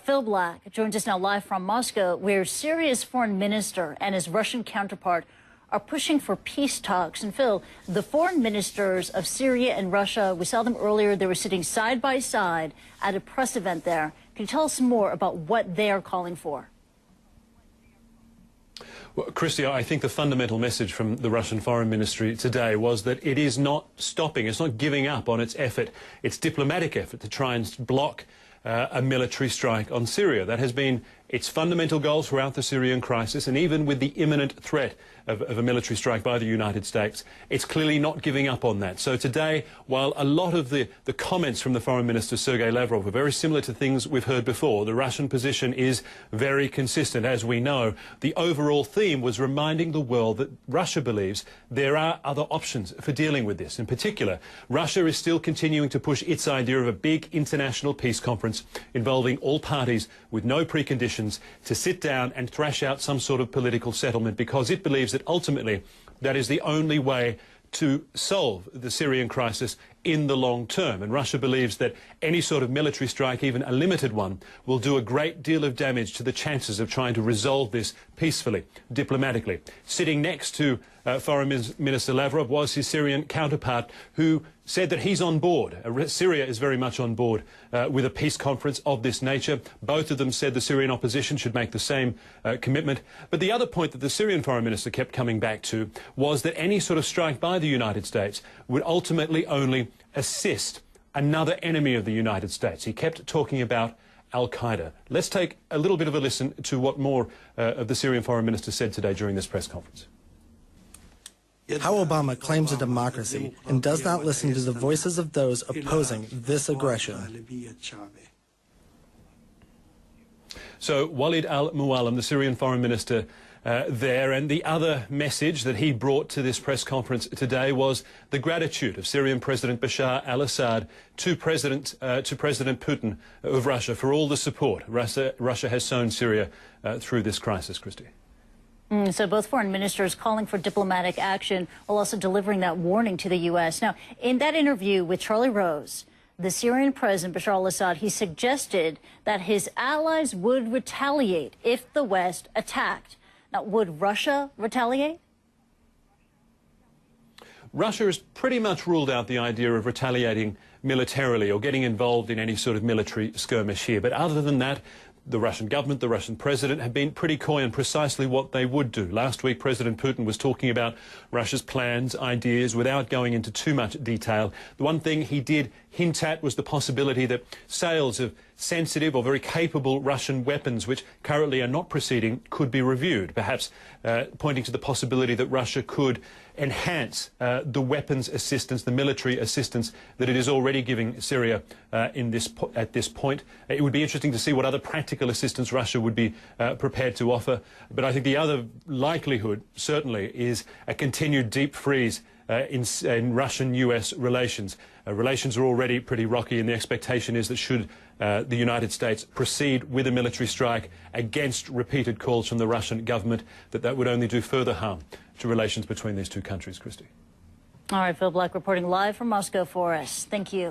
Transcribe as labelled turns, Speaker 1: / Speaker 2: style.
Speaker 1: Phil Black joins us now live from Moscow, where Syria's foreign minister and his Russian counterpart are pushing for peace talks. And Phil, the foreign ministers of Syria and Russia, we saw them earlier, they were sitting side by side at a press event there. Can you tell us more about what they are calling for?
Speaker 2: Well, Christy, I think the fundamental message from the Russian Foreign Ministry today was that it is not stopping, it's not giving up on its effort, its diplomatic effort to try and block a military strike on Syria. That has been its fundamental goal throughout the Syrian crisis, and even with the imminent threat of a military strike by the United States, it's clearly not giving up on that. So today, while a lot of the comments from the Foreign Minister, Sergei Lavrov, were very similar to things we've heard before, the Russian position is very consistent. As we know, the overall theme was reminding the world that Russia believes there are other options for dealing with this. In particular, Russia is still continuing to push its idea of a big international peace conference involving all parties with no preconditions to sit down and thrash out some sort of political settlement, because it believes that ultimately that is the only way to solve the Syrian crisis in the long term. And Russia believes that any sort of military strike, even a limited one, will do a great deal of damage to the chances of trying to resolve this peacefully, diplomatically. Sitting next to Foreign Minister Lavrov was his Syrian counterpart, who said that he's on board. Syria is very much on board with a peace conference of this nature. Both of them said the Syrian opposition should make the same commitment. But the other point that the Syrian Foreign Minister kept coming back to was that any sort of strike by the United States would ultimately only assist another enemy of the United States. He kept talking about Al-Qaeda. Let's take a little bit of a listen to what more of the Syrian Foreign Minister said today during this press conference.
Speaker 3: How Obama claims a democracy and does not listen to the voices of those opposing this aggression.
Speaker 2: So Walid al-Muallim, the Syrian Foreign Minister there, and the other message that he brought to this press conference today was the gratitude of Syrian President Bashar al-Assad to President Putin of Russia for all the support Russia has shown Syria through this crisis, Christy.
Speaker 1: So both foreign ministers calling for diplomatic action while also delivering that warning to the U.S. Now, in that interview with Charlie Rose, the Syrian President Bashar al-Assad, he suggested that his allies would retaliate if the West attacked. Now, would Russia retaliate?
Speaker 2: Russia has pretty much ruled out the idea of retaliating militarily or getting involved in any sort of military skirmish here. But other than that, the Russian government, the Russian president have been pretty coy on precisely what they would do. Last week, President Putin was talking about Russia's plans, ideas, without going into too much detail. The one thing he did hint at was the possibility that sales of sensitive or very capable Russian weapons, which currently are not proceeding, could be reviewed, perhaps pointing to the possibility that Russia could enhance the weapons assistance, the military assistance that it is already giving Syria at this point. It would be interesting to see what other practical assistance Russia would be prepared to offer. But I think the other likelihood, certainly, is a continued deep freeze in Russian-US relations. Relations are already pretty rocky, and the expectation is that should the United States proceed with a military strike against repeated calls from the Russian government, that would only do further harm to relations between these two countries, Christy.
Speaker 1: All right, Phil Black reporting live from Moscow for us. Thank you.